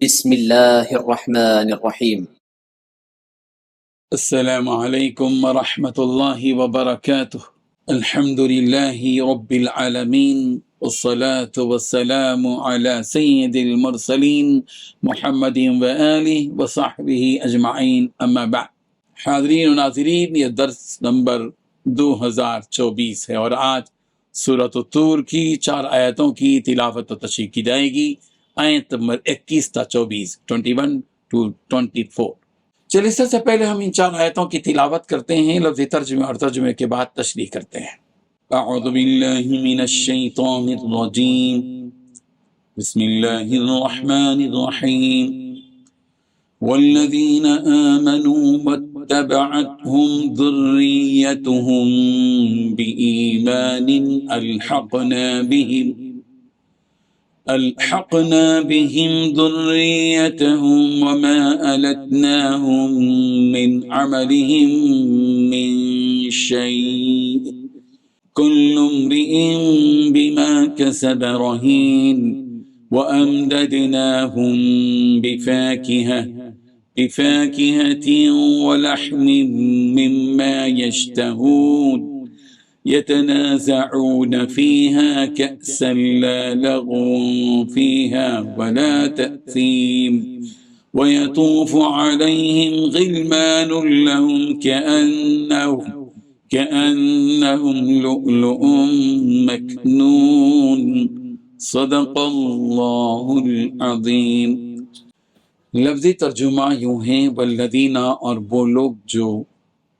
بسم الله الرحمن الرحيم. السلام علیکم ورحمۃ اللہ وبرکاتہ۔ الحمد للہ رب العالمین والصلاة والسلام علی سید المرسلین محمد وآلہ وصحبہ اجمعین، اما بعد۔ حاضرین و ناظرین، یہ درس نمبر 2024 ہے اور آج سورۃ الطور کی 4 آیتوں کی تلاوت و تشریح کی جائے گی، آیت نمبر 21 تا 24، 21 to 24۔ چلیے سب سے پہلے ہم ان 4 آیتوں کی تلاوت کرتے ہیں، لفظ ترجمے اور ترجمے کے بعد تشریح کرتے ہیں۔ اعوذ باللہ من الشیطان الرجیم، بسم اللہ الرحمن الرحیم۔ والذین آمنوا واتبعتهم ذریتهم بإیمان ألحقنا بهم ذريتهم وما ألتناهم من عملهم من شيء كل امرئ بما كسب رهين وأمددناهم بفاكهة ولحم مما يشتهون يتنازعون فيها كأسا لا لغو فيها ولا تأثيم ويطوف عليهم غلمان لهم كأنهم لؤلؤ مكنون صدق اللہ العظیم۔ لفظی ترجمہ یوں ہیں، والذین، اور وہ لوگ جو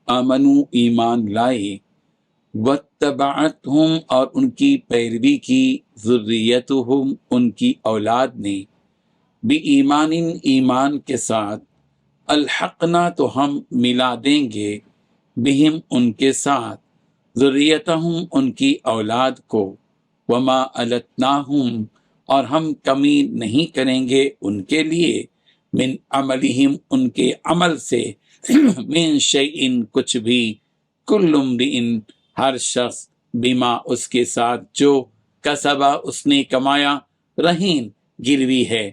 آمنو، ایمان لائے، واتبعتہم، اور ان کی پیروی کی، ذریتہم، ان کی اولاد نے، بإیمان، ایمان کے ساتھ، الحقنا، تو ہم ملا دیں گے، بہم، ان کے ساتھ، ذریتہم، ان کی اولاد کو، وما التناہم، اور ہم کمی نہیں کریں گے ان کے لیے، من عملہم، ان کے عمل سے، من شیئن، کچھ بھی، کل امرئ، ہر شخص، بما، اس کے ساتھ، جو کسبہ، اس نے کمایا، رہین، گروی ہے،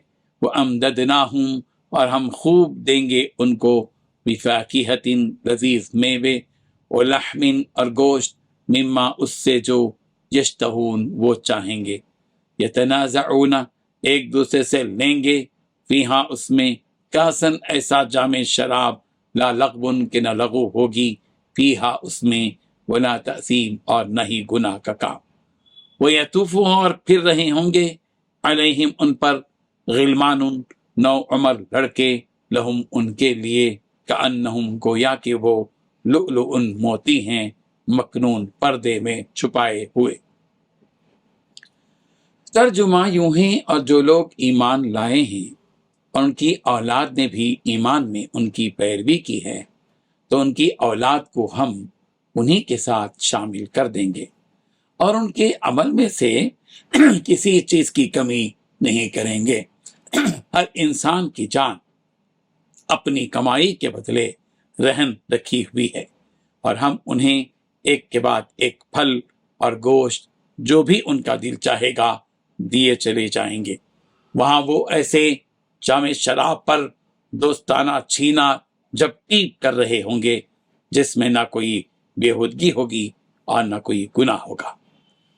وَأَمْدَدْنَاهُمْ، اور ہم خوب دیں گے ان کو، بِفَاكِهَةٍ، لذیذ میوے، وَلَحْمٍ، اور گوشت، مما، اس سے جو، یشتہون، وہ چاہیں گے، یتنازعون، ایک دوسرے سے لیں گے، فیہا، اس میں، کاسن، ایسا جام شراب، لا لغون، کہ نہ لغو ہوگی، فیہا، اس میں، ولا تأثیم، اور نہ ہی گناہ کا کام۔ وَيَطُوفُ، اور پھر رہے ہوں گے، علیہم، ان پر، غلمان، نو عمر لڑکے، لہم، ان کے لیے، کأنہم، گویا کہ وہ، لؤلؤ، موتی ہیں، مکنون، پردے میں چھپائے ہوئے۔ ترجمہ یوں ہے، اور جو لوگ ایمان لائے ہیں اور ان کی اولاد نے بھی ایمان میں ان کی پیروی کی ہے، تو ان کی اولاد کو ہم انہی کے ساتھ شامل کر دیں گے، اور ان کے عمل میں سے کسی چیز کی کمی نہیں کریں گے۔ ہر انسان کی جان اپنی کمائی کے بدلے رہن رکھی ہوئی ہے، اور ہم انہیں ایک کے بعد ایک پھل اور گوشت، جو بھی ان کا دل چاہے گا، دیے چلے جائیں گے۔ وہاں وہ ایسے جام شراب پر دوستانہ چھینا جھپٹی کر رہے ہوں گے، جس میں نہ کوئی بےہودگی ہوگی اور نہ کوئی گناہ ہوگا،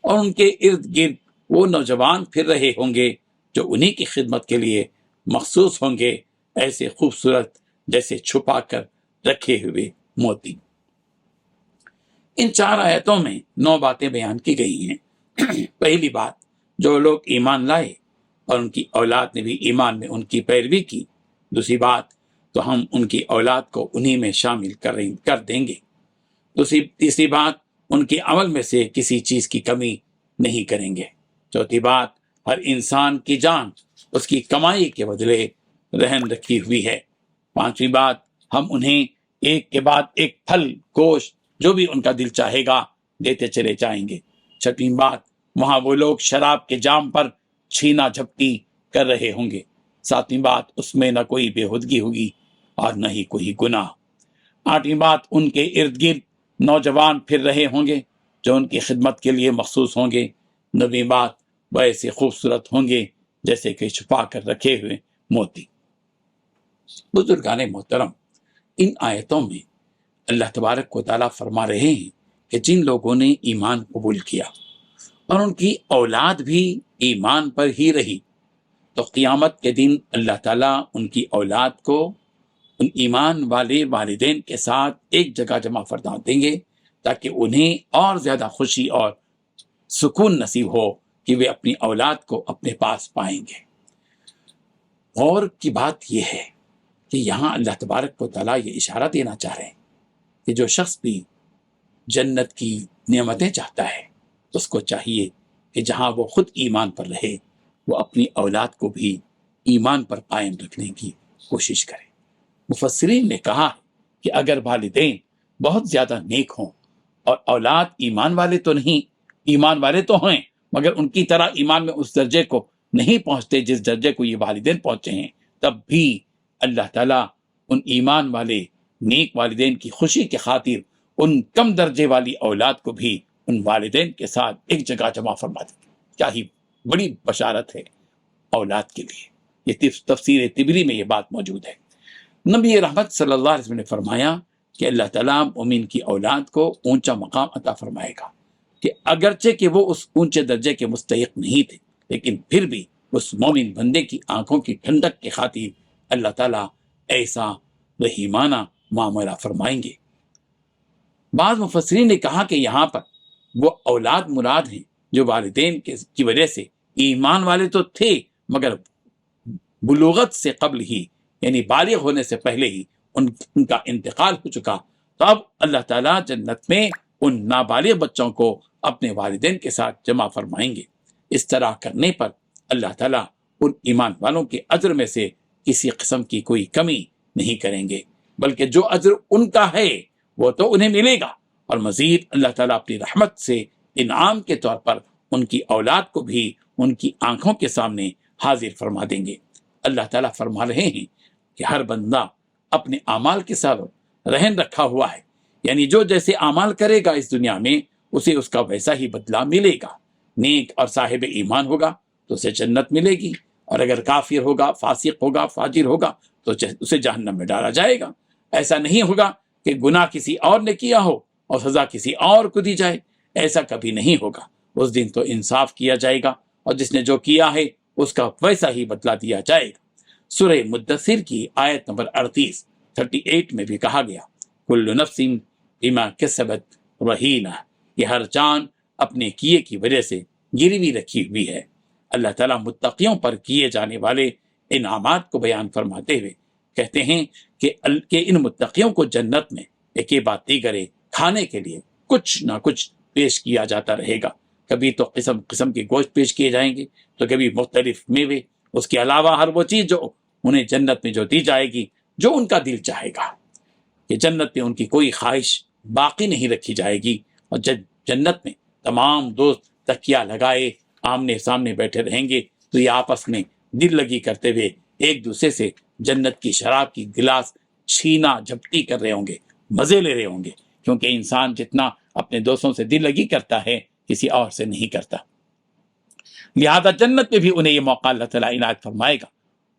اور ان کے ارد گرد وہ نوجوان پھر رہے ہوں گے جو انہی کی خدمت کے لیے مخصوص ہوں گے، ایسے خوبصورت جیسے چھپا کر رکھے ہوئے موتی۔ ان 4 آیتوں میں 9 باتیں بیان کی گئی ہیں۔ پہلی بات، جو لوگ ایمان لائے اور ان کی اولاد نے بھی ایمان میں ان کی پیروی کی۔ دوسری بات، تو ہم ان کی اولاد کو انہی میں شامل کر دیں گے۔ تیسری بات، ان کے عمل میں سے کسی چیز کی کمی نہیں کریں گے۔ چوتھی بات، ہر انسان کی جان اس کی کمائی کے بدلے رہن رکھی ہوئی ہے۔ پانچویں بات، ہم انہیں ایک کے بعد ایک پھل، گوشت، جو بھی ان کا دل چاہے گا، دیتے چلے جائیں گے۔ چھٹویں بات، وہاں وہ لوگ شراب کے جام پر چھینا جھپٹی کر رہے ہوں گے۔ ساتویں بات، اس میں نہ کوئی بےہودگی ہوگی اور نہ ہی کوئی گناہ۔ آٹھویں بات، ان کے ارد گرد نوجوان پھر رہے ہوں گے جو ان کی خدمت کے لیے مخصوص ہوں گے۔ نویں بات، وہ ایسے خوبصورت ہوں گے جیسے کہ چھپا کر رکھے ہوئے موتی۔ بزرگان محترم، ان آیتوں میں اللہ تبارک و تعالیٰ فرما رہے ہیں کہ جن لوگوں نے ایمان قبول کیا اور ان کی اولاد بھی ایمان پر ہی رہی، تو قیامت کے دن اللہ تعالیٰ ان کی اولاد کو ان ایمان والے والدین کے ساتھ ایک جگہ جمع فرما دیں گے، تاکہ انہیں اور زیادہ خوشی اور سکون نصیب ہو کہ وہ اپنی اولاد کو اپنے پاس پائیں گے۔ غور کی بات یہ ہے کہ یہاں اللہ تبارک و تعالیٰ یہ اشارہ دینا چاہ رہے ہیں کہ جو شخص بھی جنت کی نعمتیں چاہتا ہے، اس کو چاہیے کہ جہاں وہ خود ایمان پر رہے، وہ اپنی اولاد کو بھی ایمان پر قائم رکھنے کی کوشش کرے۔ مفسرین نے کہا کہ اگر والدین بہت زیادہ نیک ہوں اور اولاد ایمان والے تو نہیں، ایمان والے تو ہیں مگر ان کی طرح ایمان میں اس درجے کو نہیں پہنچتے جس درجے کو یہ والدین پہنچے ہیں، تب بھی اللہ تعالیٰ ان ایمان والے نیک والدین کی خوشی کے خاطر ان کم درجے والی اولاد کو بھی ان والدین کے ساتھ ایک جگہ جمع فرما دیں۔ کیا ہی بڑی بشارت ہے اولاد کے لیے۔ یہ تفسیر طبری میں یہ بات موجود ہے۔ نبی رحمت صلی اللہ علیہ وسلم نے فرمایا کہ اللہ تعالیٰ مومن کی اولاد کو اونچا مقام عطا فرمائے گا، کہ اگرچہ کہ وہ اس اونچے درجے کے مستحق نہیں تھے، لیکن پھر بھی اس مومن بندے کی آنکھوں کی ٹھنڈک کے خاطر اللہ تعالیٰ ایسا رحیمانہ معاملہ فرمائیں گے۔ بعض مفسرین نے کہا کہ یہاں پر وہ اولاد مراد ہیں جو والدین کی وجہ سے ایمان والے تو تھے مگر بلوغت سے قبل ہی، یعنی بالغ ہونے سے پہلے ہی ان کا انتقال ہو چکا، تو اب اللہ تعالیٰ جنت میں ان نابالغ بچوں کو اپنے والدین کے ساتھ جمع فرمائیں گے۔ اس طرح کرنے پر اللہ تعالیٰ ان ایمان والوں کے اجر میں سے کسی قسم کی کوئی کمی نہیں کریں گے، بلکہ جو اجر ان کا ہے وہ تو انہیں ملے گا، اور مزید اللہ تعالیٰ اپنی رحمت سے انعام کے طور پر ان کی اولاد کو بھی ان کی آنکھوں کے سامنے حاضر فرما دیں گے۔ اللہ تعالیٰ فرما رہے ہیں کہ ہر بندہ اپنے اعمال کے ساتھ رہن رکھا ہوا ہے، یعنی جو جیسے اعمال کرے گا اس دنیا میں اسے اس کا ویسا ہی بدلہ ملے گا۔ نیک اور صاحب ایمان ہوگا تو اسے جنت ملے گی، اور اگر کافر ہوگا، فاسق ہوگا، فاجر ہوگا تو اسے جہنم میں ڈالا جائے گا۔ ایسا نہیں ہوگا کہ گناہ کسی اور نے کیا ہو اور سزا کسی اور کو دی جائے، ایسا کبھی نہیں ہوگا۔ اس دن تو انصاف کیا جائے گا، اور جس نے جو کیا ہے اس کا ویسا ہی بدلہ دیا جائے گا۔ سورہ مدثر کی آیت نمبر 38 میں بھی کہا گیا، کل نفس بما کسبت رہینہ، یہ ہر جان اپنے کیے کی وجہ سے گروی رکھی ہوئی ہے۔ اللہ تعالیٰ متقیوں پر کیے جانے والے انعامات کو بیان فرماتے ہوئے کہتے ہیں کہ ان متقیوں کو جنت میں ایک بات دیگرے کھانے کے لیے کچھ نہ کچھ پیش کیا جاتا رہے گا۔ کبھی تو قسم قسم کے گوشت پیش کیے جائیں گے، تو کبھی مختلف میوے، اس کے علاوہ ہر وہ چیز جو انہیں جنت میں جو دی جائے گی جو ان کا دل چاہے گا۔ کہ جنت میں ان کی کوئی خواہش باقی نہیں رکھی جائے گی، اور جنت میں تمام دوست تکیہ لگائے آمنے سامنے بیٹھے رہیں گے، تو یہ آپس میں دل لگی کرتے ہوئے ایک دوسرے سے جنت کی شراب کی گلاس چھینا جھپٹی کر رہے ہوں گے، مزے لے رہے ہوں گے، کیونکہ انسان جتنا اپنے دوستوں سے دل لگی کرتا ہے کسی اور سے نہیں کرتا۔ لہذا جنت میں بھی انہیں یہ موقع اللہ تعالیٰ عنایت فرمائے گا،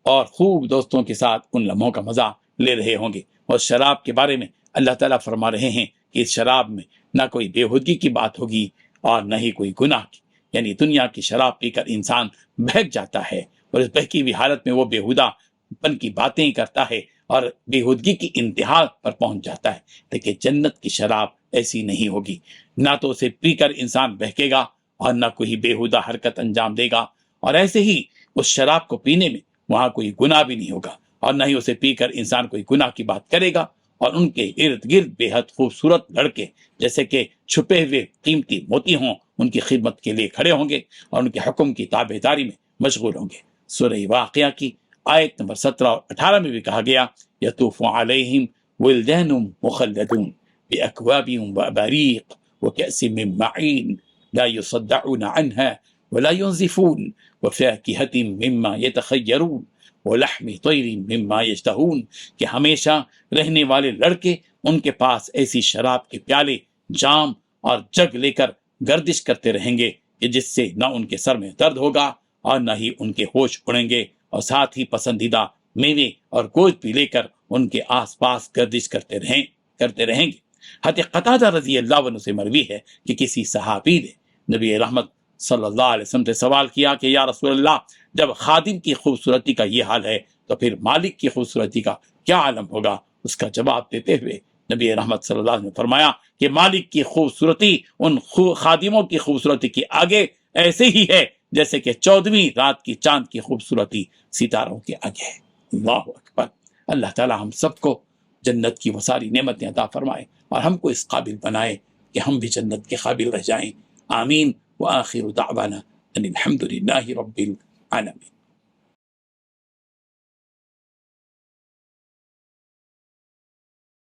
اور خوب دوستوں کے ساتھ ان لمحوں کا مزہ لے رہے ہوں گے۔ اور شراب کے بارے میں اللہ تعالیٰ فرما رہے ہیں کہ اس شراب میں نہ کوئی بےہودگی کی بات ہوگی اور نہ ہی کوئی گناہ کی، یعنی دنیا کی شراب پی کر انسان بہک جاتا ہے، اور اس بہکی ہوئی حالت میں وہ بےہودہ پن کی باتیں کرتا ہے اور بےہودگی کی انتہا پر پہنچ جاتا ہے۔ لیکن جنت کی شراب ایسی نہیں ہوگی، نہ تو اسے پی کر انسان بہکے گا اور نہ کوئی بےہودہ حرکت انجام دے گا، اور ایسے ہی اس شراب کو پینے میں وہاں کوئی گناہ بھی نہیں ہوگا، اور نہ ہی اسے پی کر انسان کوئی گناہ کی بات کرے گا۔ اور ان کے ارد گرد بے حد خوبصورت لڑکے جیسے کہ چھپے ہوئے قیمتی موتی ہوں ان کی خدمت کے لیے کھڑے ہوں گے اور ان کے حکم کی تابع داری میں مشغول ہوں گے۔ سورہ واقعہ کی آیت نمبر 17 اور 18 میں بھی کہا گیا، یطوف علیہم ولدان مخلدون بأکواب واباریق وکأس من معین لا یصدعون عنها ولا ينزفون وفاکہۃ مما یتخیرون ولحم طیر مما یشتہون، کہ ہمیشہ رہنے والے لڑکے ان کے پاس ایسی شراب کے پیالے، جام اور جگ لے کر گردش کرتے رہیں گے کہ جس سے نہ ان کے سر میں درد ہوگا اور نہ ہی ان کے ہوش اڑیں گے، اور ساتھ ہی پسندیدہ میوے اور گوشت بھی لے کر ان کے آس پاس گردش کرتے رہیں گے۔ حضرت قتادہ رضی اللہ عنہ سے مروی ہے کہ کسی صحابی نے نبی رحمت صلی اللہ علیہ وسلم سے سوال کیا کہ یا رسول اللہ، جب خادم کی خوبصورتی کا یہ حال ہے تو پھر مالک کی خوبصورتی کا کیا عالم ہوگا؟ اس کا جواب دیتے ہوئے نبی رحمت صلی اللہ علیہ وسلم نے فرمایا کہ مالک کی خوبصورتی ان خادموں کی خوبصورتی کے آگے ایسے ہی ہے جیسے کہ 14ویں رات کی چاند کی خوبصورتی ستاروں کے آگے ہے۔ اللہ اکبر۔ اللہ تعالی ہم سب کو جنت کی وہ ساری نعمتیں عطا فرمائے اور ہم کو اس قابل بنائے کہ ہم بھی جنت کے قابل رہ جائیں۔ آمین۔ وآخر دعوانا ان الحمد للہ رب العالمین۔